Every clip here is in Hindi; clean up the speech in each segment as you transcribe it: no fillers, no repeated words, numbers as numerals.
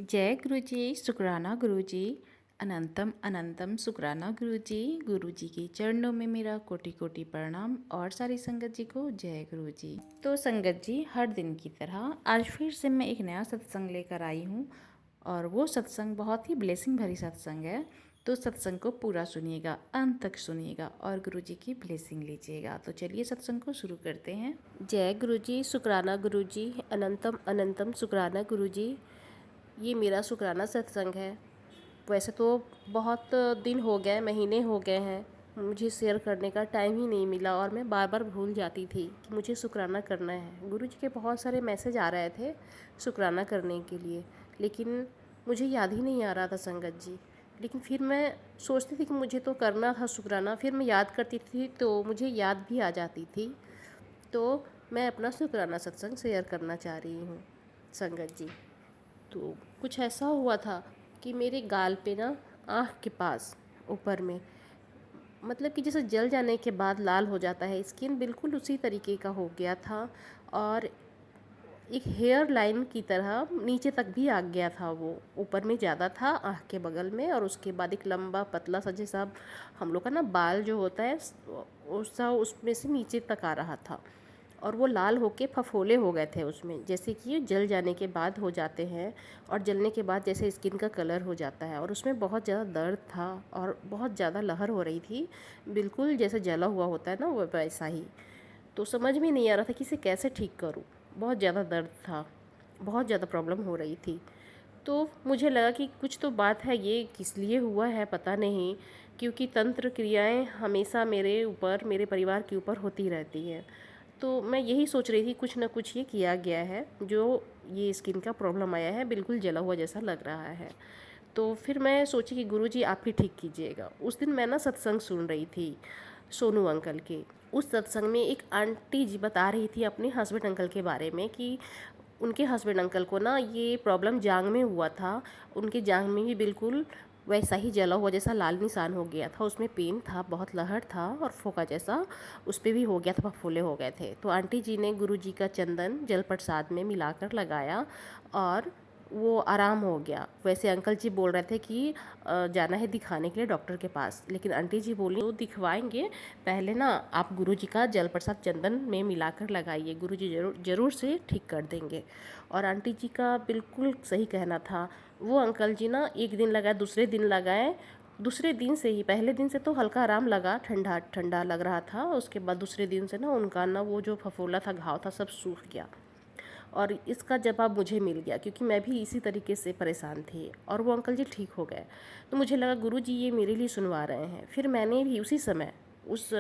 जय गुरु जी, शुक्राना गुरु जी। अनंतम अनंतम शुक्राना गुरु जी। गुरु जी के चरणों में मेरा कोटि कोटि प्रणाम और सारी संगत जी को जय गुरु जी। तो संगत जी, हर दिन की तरह आज फिर से मैं एक नया सत्संग लेकर आई हूँ और वो सत्संग बहुत ही ब्लेसिंग भरी सत्संग है। तो सत्संग को पूरा सुनिएगा, अंत तक सुनिएगा और गुरु जी की ब्लेसिंग लीजिएगा। तो चलिए सत्संग को शुरू करते हैं। जय गुरु जी, शुक्राना गुरु जी, अनंतम अनंतम शुक्राना गुरु जी। ये मेरा शुक्राना सत्संग है। वैसे तो बहुत दिन हो गए, महीने हो गए हैं, मुझे शेयर करने का टाइम ही नहीं मिला और मैं बार बार भूल जाती थी कि मुझे शुक्राना करना है। गुरु जी के बहुत सारे मैसेज आ रहे थे शुक्राना करने के लिए, लेकिन मुझे याद ही नहीं आ रहा था संगत जी। लेकिन फिर मैं सोचती थी कि मुझे तो करना था शुक्राना, फिर मैं याद करती थी तो मुझे याद भी आ जाती थी। तो मैं अपना शुक्राना सत्संग शेयर करना चाह रही हूँ संगत जी। तो कुछ ऐसा हुआ था कि मेरे गाल पे ना, आँख के पास ऊपर में, मतलब कि जैसे जल जाने के बाद लाल हो जाता है स्किन, बिल्कुल उसी तरीके का हो गया था। और एक हेयर लाइन की तरह नीचे तक भी आ गया था। वो ऊपर में ज़्यादा था आँख के बगल में, और उसके बाद एक लंबा पतला सा जैसा हम लोग का ना बाल जो होता है उसका, उसमें से नीचे तक आ रहा था। और वो लाल होके फफोले हो गए थे उसमें, जैसे कि ये जल जाने के बाद हो जाते हैं और जलने के बाद जैसे स्किन का कलर हो जाता है। और उसमें बहुत ज़्यादा दर्द था और बहुत ज़्यादा लहर हो रही थी, बिल्कुल जैसे जला हुआ होता है ना वो वैसा ही। तो समझ में नहीं आ रहा था कि इसे कैसे ठीक करूं। बहुत ज़्यादा दर्द था, बहुत ज़्यादा प्रॉब्लम हो रही थी। तो मुझे लगा कि कुछ तो बात है, ये किस लिए हुआ है पता नहीं, क्योंकि तंत्र क्रियाएं हमेशा मेरे ऊपर, मेरे परिवार के ऊपर होती रहती हैं। तो मैं यही सोच रही थी कुछ ना कुछ ये किया गया है, जो ये स्किन का प्रॉब्लम आया है, बिल्कुल जला हुआ जैसा लग रहा है। तो फिर मैं सोची कि गुरुजी आप ही ठीक कीजिएगा। उस दिन मैं ना सत्संग सुन रही थी सोनू अंकल के। उस सत्संग में एक आंटी जी बता रही थी अपने हस्बैंड अंकल के बारे में कि उनके हस्बैंड अंकल को ना ये प्रॉब्लम जांग में हुआ था। उनके जांग में भी बिल्कुल वैसा ही जला हुआ जैसा लाल निशान हो गया था, उसमें पेन था, बहुत लहर था और फोका जैसा उस पर भी हो गया था, फफोले हो गए थे। तो आंटी जी ने गुरु जी का चंदन जल प्रसाद में मिलाकर लगाया और वो आराम हो गया। वैसे अंकल जी बोल रहे थे कि जाना है दिखाने के लिए डॉक्टर के पास, लेकिन आंटी जी बोली तो दिखवाएंगे, पहले ना आप गुरु जी का जल प्रसाद चंदन में मिलाकर लगाइए, गुरु जी जरूर जरूर से ठीक कर देंगे। और आंटी जी का बिल्कुल सही कहना था। वो अंकल जी ना एक दिन लगाए, दूसरे दिन लगाए, दूसरे दिन से ही, पहले दिन से तो हल्का आराम लगा, ठंडा ठंडा लग रहा था, उसके बाद दूसरे दिन से ना उनका ना वो जो फफोला था, घाव था, सब सूख गया। और इसका जवाब मुझे मिल गया क्योंकि मैं भी इसी तरीके से परेशान थी और वो अंकल जी ठीक हो गए। तो मुझे लगा गुरु जी ये मेरे लिए सुनवा रहे हैं। फिर मैंने भी उसी समय उस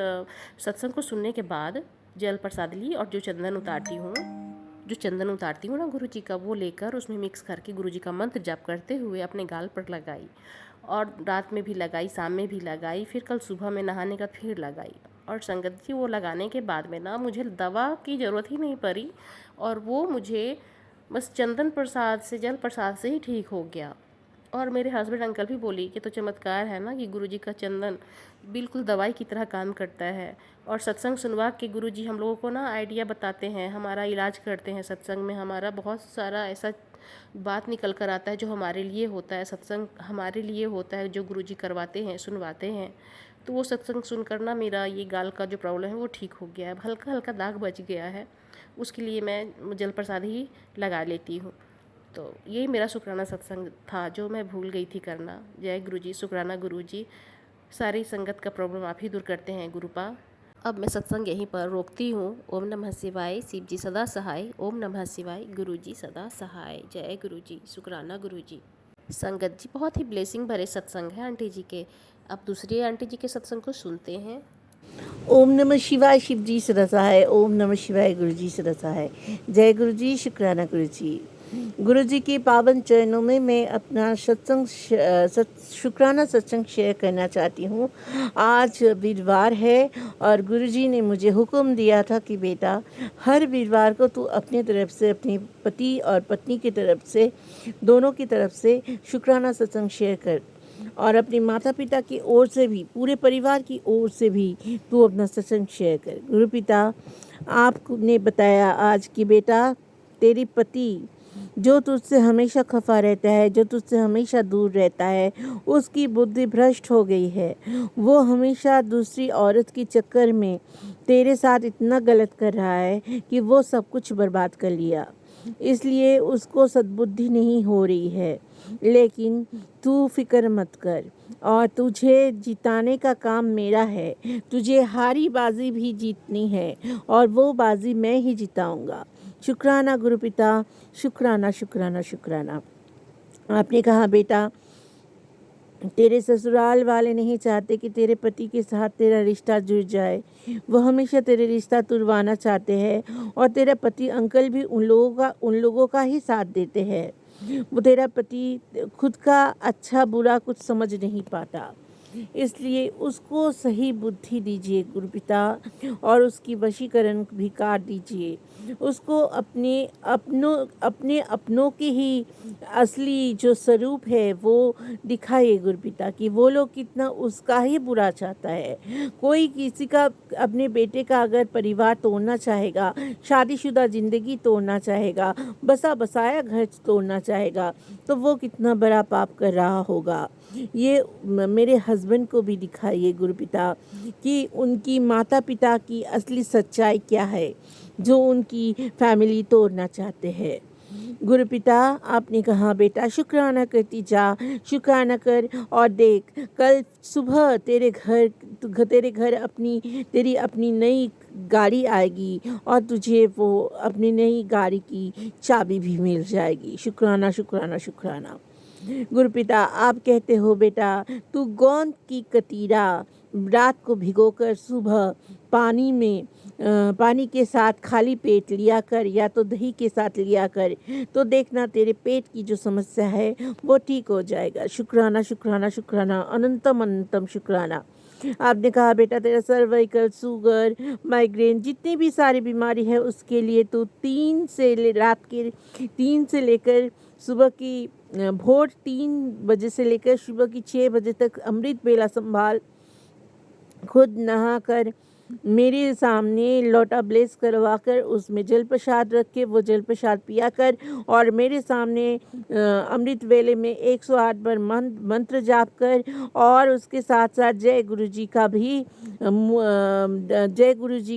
सत्संग को सुनने के बाद जल प्रसाद ली और जो चंदन उतारती हूँ ना गुरु जी का, वो लेकर उसमें मिक्स करके गुरु जी का मंत्र जाप करते हुए अपने गाल पर लगाई। और रात में भी लगाई, शाम में भी लगाई, फिर कल सुबह में नहाने का फिर लगाई। और संगत जी वो लगाने के बाद में ना मुझे दवा की ज़रूरत ही नहीं पड़ी, और वो मुझे बस चंदन प्रसाद से, जल प्रसाद से ही ठीक हो गया। और मेरे हस्बैंड अंकल भी बोली कि तो चमत्कार है ना कि गुरुजी का चंदन बिल्कुल दवाई की तरह काम करता है। और सत्संग सुनवा के गुरुजी हम लोगों को ना आइडिया बताते हैं, हमारा इलाज करते हैं सत्संग में। हमारा बहुत सारा ऐसा बात निकल कर आता है जो हमारे लिए होता है, सत्संग हमारे लिए होता है, जो गुरुजी करवाते हैं, सुनवाते हैं। तो वो सत्संग सुनकर ना मेरा ये गाल का जो प्रॉब्लम है वो ठीक हो गया है, हल्का हल्का दाग बच गया है। उसके लिए मैं जल प्रसाद ही लगा लेती हूँ। तो यही मेरा शुक्राना सत्संग था जो मैं भूल गई थी करना। जय गुरु जी, शुक्राना गुरु जी। सारी संगत का प्रॉब्लम आप ही दूर करते हैं गुरुपा। अब मैं सत्संग यहीं पर रोकती हूँ। ओम नमः शिवाय, शिव जी सदा सहाय। ओम नमः शिवाय, गुरु जी सदा सहाय। जय गुरु जी, शुक्राना गुरु जी। संगत जी, बहुत ही ब्लेसिंग भरे सत्संग है आंटी जी के। अब दूसरी आंटी जी के सत्संग को सुनते हैं। ओम नमः शिवाय, शिव जी सदा सहाय। ओम नमः शिवाय, गुरु जी सदा सहाय। जय गुरु जी, शुक्राना गुरु जी। गुरु जी के पावन चरणों में मैं अपना शुक्राना सत्संग शेयर करना चाहती हूँ। आज वीरवार है और गुरु जी ने मुझे हुक्म दिया था कि बेटा, हर वीरवार को तू अपनी तरफ से, अपने पति और पत्नी की तरफ से, दोनों की तरफ से शुक्राना सत्संग शेयर कर, और अपने माता पिता की ओर से भी, पूरे परिवार की ओर से भी तू अपना सत्संग शेयर कर। गुरु पिता, आपने बताया आज कि बेटा, तेरे पति जो तुझसे हमेशा खफा रहता है, जो तुझसे हमेशा दूर रहता है, उसकी बुद्धि भ्रष्ट हो गई है। वो हमेशा दूसरी औरत के चक्कर में तेरे साथ इतना गलत कर रहा है कि वो सब कुछ बर्बाद कर लिया, इसलिए उसको सद्बुद्धि नहीं हो रही है। लेकिन तू फिक्र मत कर, और तुझे जिताने का काम मेरा है। तुझे हारी बाजी भी जीतनी है, और वो बाजी मैं ही जिताऊंगा। शुक्राना गुरु पिता, शुक्राना शुक्राना शुक्राना। आपने कहा बेटा, तेरे ससुराल वाले नहीं चाहते कि तेरे पति के साथ तेरा रिश्ता जुड़ जाए। वो हमेशा तेरे रिश्ता तुड़वाना चाहते हैं, और तेरा पति अंकल भी उन लोगों का ही साथ देते हैं। वो तेरा पति खुद का अच्छा बुरा कुछ समझ नहीं पाता, इसलिए उसको सही बुद्धि दीजिए गुरुपिता, और उसकी वशीकरण भी काट दीजिए। उसको अपने अपनों के ही असली जो स्वरूप है वो दिखाइए गुरुपिता, कि वो लोग कितना उसका ही बुरा चाहता है। कोई किसी का, अपने बेटे का अगर परिवार तोड़ना चाहेगा, शादीशुदा ज़िंदगी तोड़ना चाहेगा, बसा बसाया घर तोड़ना चाहेगा, तो वो कितना बड़ा पाप कर रहा होगा। ये मेरे हस्बैंड को भी दिखाइए गुरुपिता, कि उनकी माता पिता की असली सच्चाई क्या है, जो उनकी फैमिली तोड़ना चाहते हैं। गुरुपिता, आपने कहा बेटा शुक्राना करती जा, शुक्राना कर, और देख कल सुबह तेरे घर तेरी अपनी नई गाड़ी आएगी, और तुझे वो अपनी नई गाड़ी की चाबी भी मिल जाएगी। शुक्राना शुक्राना शुक्राना। गुरुपिता, आप कहते हो बेटा, तू गोंद की कतीरा रात को भिगोकर सुबह पानी के साथ खाली पेट लिया कर, या तो दही के साथ लिया कर, तो देखना तेरे पेट की जो समस्या है वो ठीक हो जाएगा। शुक्राना शुक्राना शुक्राना, अनंतम अनंतम शुक्राना। आपने कहा बेटा, तेरा सर्वाइकल, शुगर, माइग्रेन, जितनी भी सारी बीमारी है उसके लिए तू रात के 3 से लेकर सुबह की भोर 3 बजे से लेकर सुबह की 6 बजे तक अमृत बेला संभाल। खुद नहाकर मेरे सामने लोटा ब्लेस करवाकर उसमें जल प्रसाद रख के वो जल प्रसाद पिया कर, और मेरे सामने अमृत वेले में 108 बार मंत्र जाप कर, और उसके साथ साथ जय गुरु जी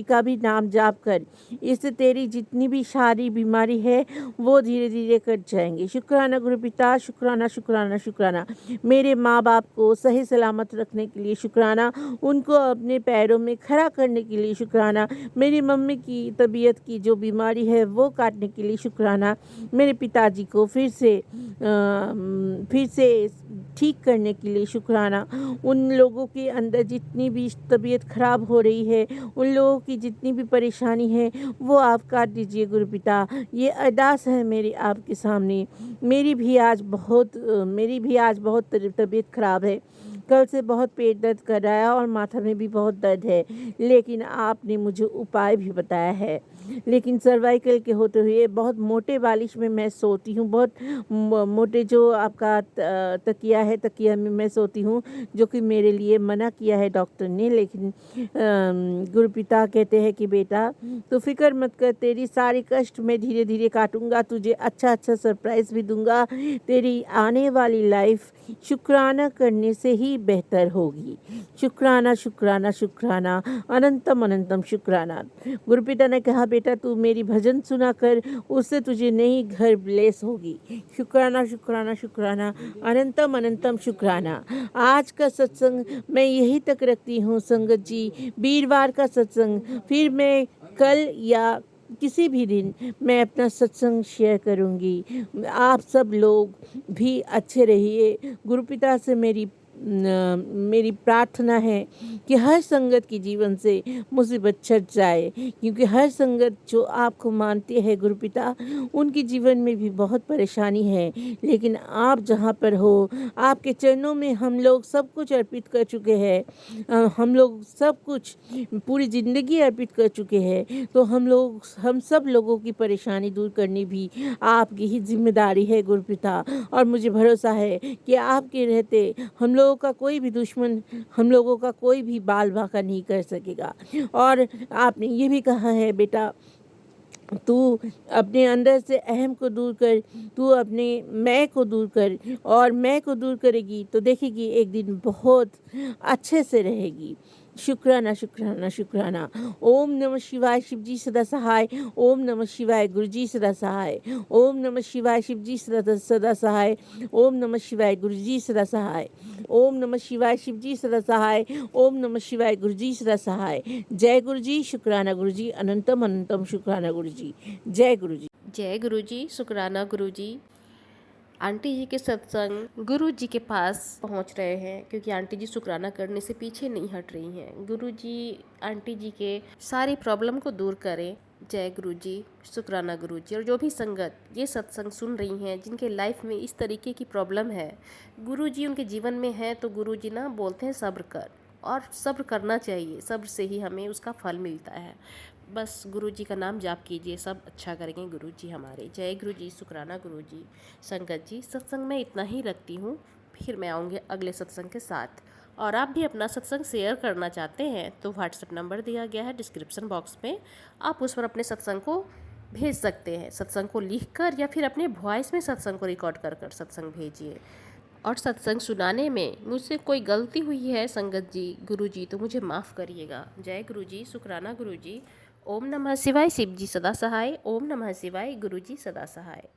का भी नाम जाप कर। इससे तेरी जितनी भी सारी बीमारी है वो धीरे धीरे कट जाएंगे। शुक्राना गुरु पिता, शुक्राना शुक्राना शुक्राना। मेरे माँ बाप को सही सलामत रखने के लिए शुक्राना, उनको अपने पैरों में खड़ा करने के लिए शुक्राना। मेरी मम्मी की तबीयत की जो बीमारी है वो काटने के लिए शुक्राना। मेरे पिताजी को फिर से ठीक करने के लिए शुक्राना। उन लोगों के अंदर जितनी भी तबीयत खराब हो रही है, उन लोगों की जितनी भी परेशानी है वो आप काट दीजिए गुरुपिता। ये अरदास है मेरी आपके सामने। मेरी भी आज बहुत तबीयत खराब है। कल से बहुत पेट दर्द कर रहा है और माथा में भी बहुत दर्द है, लेकिन आपने मुझे उपाय भी बताया है। लेकिन सर्वाइकल के होते हुए बहुत मोटे बालिश में मैं सोती हूँ, बहुत मोटे जो आपका तकिया है, तकिया में मैं सोती हूँ, जो कि मेरे लिए मना किया है डॉक्टर ने। लेकिन गुरुपिता कहते हैं कि बेटा तो फिक्र मत कर, तेरी सारी कष्ट मैं धीरे धीरे काटूंगा, तुझे अच्छा अच्छा सरप्राइज़ भी दूंगा। तेरी आने वाली लाइफ शुक्राना करने से ही बेहतर होगी। शुक्राना शुक्राना शुक्राना, अनंतम अनंतम शुक्राना। गुरुपिता ने कहा बेटा तू मेरी भजन सुना कर, उससे तुझे नई घर ब्लेस होगी। शुक्राना शुक्राना शुक्राना, अनंतम अनंतम शुक्राना। आज का सत्संग मैं यही तक रखती हूँ संगत जी, वीरवार का सत्संग फिर मैं कल या किसी भी दिन मैं अपना सत्संग शेयर करूँगी। आप सब लोग भी अच्छे रहिए। गुरुपिता से मेरी प्रार्थना है कि हर संगत की जीवन से मुसीबत छट जाए, क्योंकि हर संगत जो आपको मानते हैं गुरुपिता, उनके जीवन में भी बहुत परेशानी है। लेकिन आप जहाँ पर हो, आपके चरणों में हम लोग सब कुछ अर्पित कर चुके हैं। हम लोग सब कुछ पूरी ज़िंदगी अर्पित कर चुके हैं, तो हम सब लोगों की परेशानी दूर करनी भी आपकी ही जिम्मेदारी है गुरुपिता। और मुझे भरोसा है कि आपके रहते हम लोगों का कोई भी दुश्मन, हम लोगों का कोई भी बाल बांका नहीं कर सकेगा। और आपने ये भी कहा है बेटा तू अपने अंदर से अहम को दूर कर, तू अपने मैं को दूर कर, और मैं को दूर करेगी तो देखेगी एक दिन बहुत अच्छे से रहेगी। शुक्राना शुक्राना शुक्राना। ओम नमः शिवाय, शिवजी सदा सहाय। ओम नमः शिवाय, गुरुजी सदा सहाय। ओम नमः शिवाय, शिवजी सदा सहाय। ओम नमः शिवाय, गुरुजी सदा सहाय। ओम नमः शिवाय, शिवजी सदा सहाय। ओम नमः शिवाय, गुरुजी सदा सहाय। जय गुरुजी, शुक्राना गुरुजी, अनंतम अनंतम शुक्राना गुरुजी। जय गुरुजी। जय गुरुजी, शुक्राना गुरुजी। आंटी जी के सत्संग गुरु जी के पास पहुंच रहे हैं, क्योंकि आंटी जी शुक्राना करने से पीछे नहीं हट रही हैं। गुरु जी आंटी जी के सारी प्रॉब्लम को दूर करें। जय गुरु जी, शुक्राना गुरु जी। और जो भी संगत ये सत्संग सुन रही हैं, जिनके लाइफ में इस तरीके की प्रॉब्लम है, गुरु जी उनके जीवन में है, तो गुरु जी ना बोलते हैं सब्र कर, और सब्र करना चाहिए। सब्र से ही हमें उसका फल मिलता है। बस गुरु जी का नाम जाप कीजिए, सब अच्छा करेंगे गुरु जी हमारे। जय गुरु जी, शुक्राना गुरु जी। संगत जी, सत्संग में इतना ही रखती हूँ, फिर मैं आऊँगी अगले सत्संग के साथ। और आप भी अपना सत्संग शेयर करना चाहते हैं तो व्हाट्सएप नंबर दिया गया है डिस्क्रिप्शन बॉक्स में, आप उस पर अपने सत्संग को भेज सकते हैं। सत्संग को लिख कर या फिर अपने वॉइस में सत्संग को रिकॉर्ड कर कर सत्संग भेजिए। और सत्संग सुनाने में मुझसे कोई गलती हुई है संगत जी, गुरु जी, तो मुझे माफ़ करिएगा। जय गुरु जी, शुक्राना गुरु जी। ओम नमः शिवाय, शिव जी सदा सहाय। ओम नमः शिवाय, गुरु जी सदा सहाय।